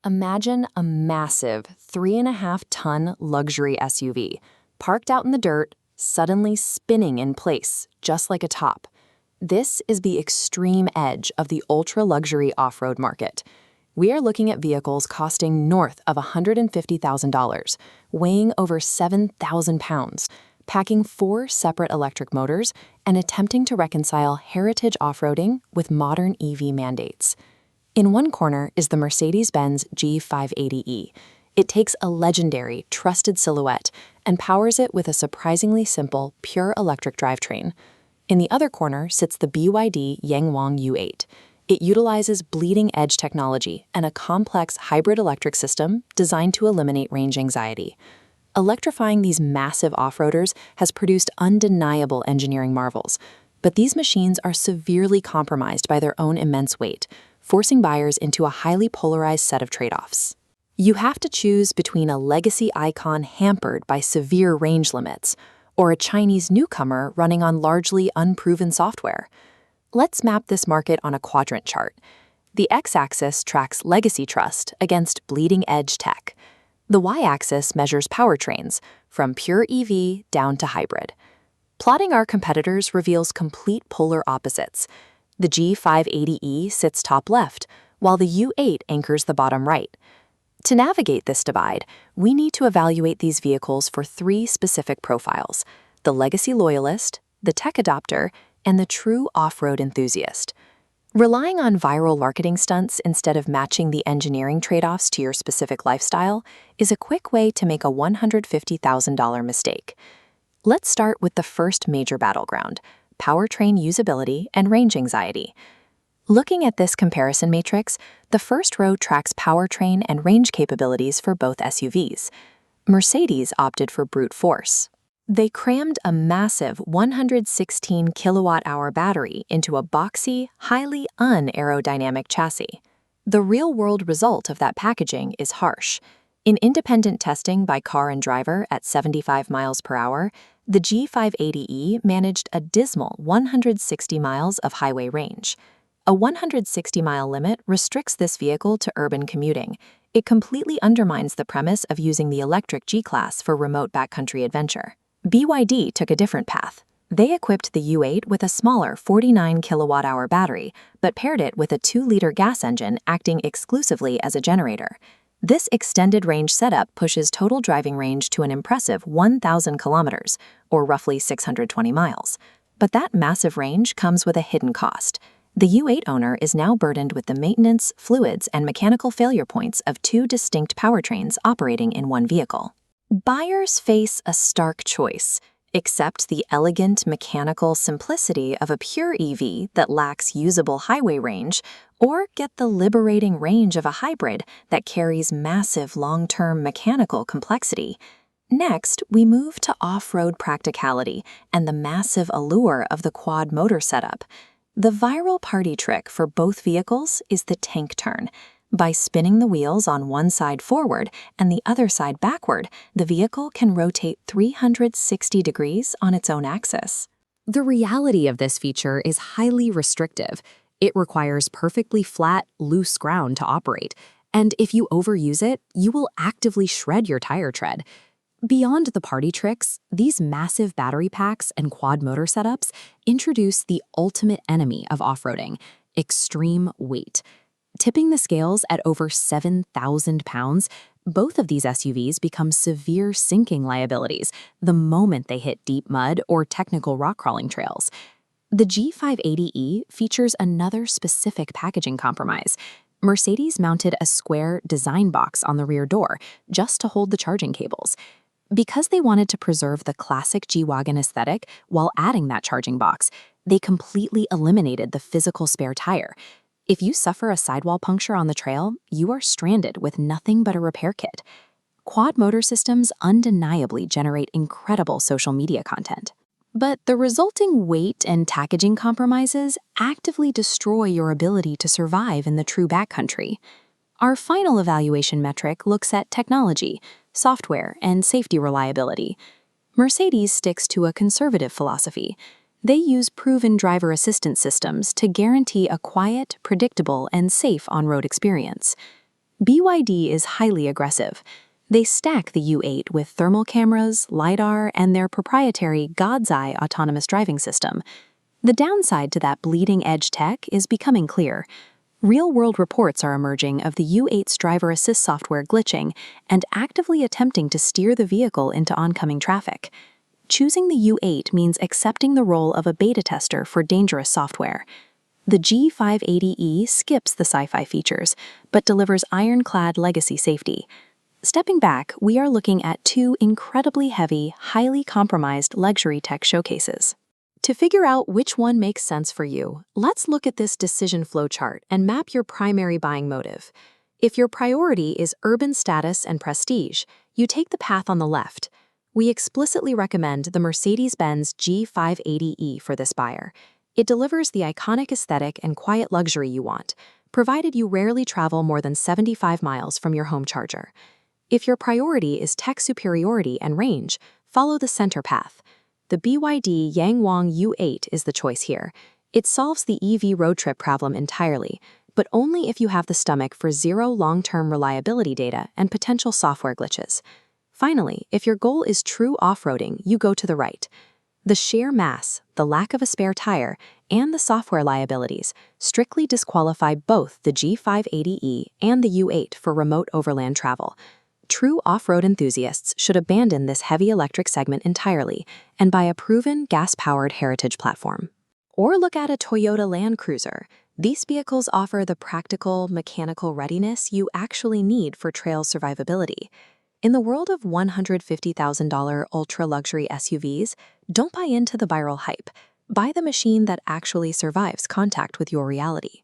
Imagine a massive 3.5-ton luxury SUV parked out in the dirt, suddenly spinning in place, just like a top. This is the extreme edge of the ultra-luxury off-road market. We are looking at vehicles costing north of $150,000, weighing over 7,000 pounds, packing 4 separate electric motors, and attempting to reconcile heritage off-roading with modern EV mandates. In one corner is the Mercedes-Benz G580e. It takes a legendary, trusted silhouette and powers it with a surprisingly simple, pure electric drivetrain. In the other corner sits the BYD Yangwang U8. It utilizes bleeding-edge technology and a complex hybrid electric system designed to eliminate range anxiety. Electrifying these massive off-roaders has produced undeniable engineering marvels, but these machines are severely compromised by their own immense weight, forcing buyers into a highly polarized set of trade-offs. You have to choose between a legacy icon hampered by severe range limits or a Chinese newcomer running on largely unproven software. Let's map this market on a quadrant chart. The x-axis tracks legacy trust against bleeding-edge tech. The y-axis measures powertrains, from pure EV down to hybrid. Plotting our competitors reveals complete polar opposites. The G580e sits top left, while the U8 anchors the bottom right. To navigate this divide, we need to evaluate these vehicles for 3 specific profiles: the legacy loyalist, the tech adopter, and the true off-road enthusiast. Relying on viral marketing stunts instead of matching the engineering trade-offs to your specific lifestyle is a quick way to make a $150,000 mistake. Let's start with the first major battleground: powertrain usability and range anxiety. Looking at this comparison matrix, the first row tracks powertrain and range capabilities for both SUVs. Mercedes opted for brute force. They crammed a massive 116 kilowatt-hour battery into a boxy, highly un-aerodynamic chassis. The real-world result of that packaging is harsh. In independent testing by car and driver at 75 miles per hour, the G580e managed a dismal 160 miles of highway range. A 160-mile limit restricts this vehicle to urban commuting. It completely undermines the premise of using the electric G-Class for remote backcountry adventure. BYD took a different path. They equipped the U8 with a smaller 49 kilowatt-hour battery, but paired it with a 2-liter gas engine acting exclusively as a generator. This extended range setup pushes total driving range to an impressive 1,000 kilometers, or roughly 620 miles. But that massive range comes with a hidden cost. The U8 owner is now burdened with the maintenance, fluids, and mechanical failure points of 2 distinct powertrains operating in one vehicle. Buyers face a stark choice: accept the elegant mechanical simplicity of a pure EV that lacks usable highway range, or get the liberating range of a hybrid that carries massive long-term mechanical complexity. Next, we move to off-road practicality and the massive allure of the quad motor setup. The viral party trick for both vehicles is the tank turn. By spinning the wheels on one side forward and the other side backward, the vehicle can rotate 360 degrees on its own axis. The reality of this feature is highly restrictive. It requires perfectly flat, loose ground to operate, and if you overuse it, you will actively shred your tire tread. Beyond the party tricks, these massive battery packs and quad motor setups introduce the ultimate enemy of off-roading: extreme weight. Tipping the scales at over 7,000 pounds, both of these SUVs become severe sinking liabilities the moment they hit deep mud or technical rock crawling trails. The G580e features another specific packaging compromise. Mercedes mounted a square design box on the rear door just to hold the charging cables. Because they wanted to preserve the classic G-Wagon aesthetic while adding that charging box, they completely eliminated the physical spare tire. If you suffer a sidewall puncture on the trail, you are stranded with nothing but a repair kit. Quad motor systems undeniably generate incredible social media content. But the resulting weight and packaging compromises actively destroy your ability to survive in the true backcountry. Our final evaluation metric looks at technology, software, and safety reliability. Mercedes sticks to a conservative philosophy. They use proven driver assistance systems to guarantee a quiet, predictable, and safe on-road experience. BYD is highly aggressive. They stack the U8 with thermal cameras, LiDAR, and their proprietary God's Eye autonomous driving system. The downside to that bleeding-edge tech is becoming clear. Real-world reports are emerging of the U8's driver assist software glitching and actively attempting to steer the vehicle into oncoming traffic. Choosing the U8 means accepting the role of a beta tester for dangerous software. The G580e skips the sci-fi features, but delivers ironclad legacy safety. Stepping back, we are looking at two incredibly heavy, highly compromised luxury tech showcases. To figure out which one makes sense for you, let's look at this decision flow chart and map your primary buying motive. If your priority is urban status and prestige, you take the path on the left. We explicitly recommend the Mercedes-Benz G580e for this buyer. It delivers the iconic aesthetic and quiet luxury you want, provided you rarely travel more than 75 miles from your home charger. If your priority is tech superiority and range, follow the center path. The BYD Yangwang U8 is the choice here. It solves the EV road trip problem entirely, but only if you have the stomach for zero long-term reliability data and potential software glitches. Finally, if your goal is true off-roading, you go to the right. The sheer mass, the lack of a spare tire, and the software liabilities strictly disqualify both the G580e and the U8 for remote overland travel. True off-road enthusiasts should abandon this heavy electric segment entirely and buy a proven gas-powered heritage platform. Or look at a Toyota Land Cruiser. These vehicles offer the practical, mechanical readiness you actually need for trail survivability. In the world of $150,000 ultra-luxury SUVs, don't buy into the viral hype. Buy the machine that actually survives contact with your reality.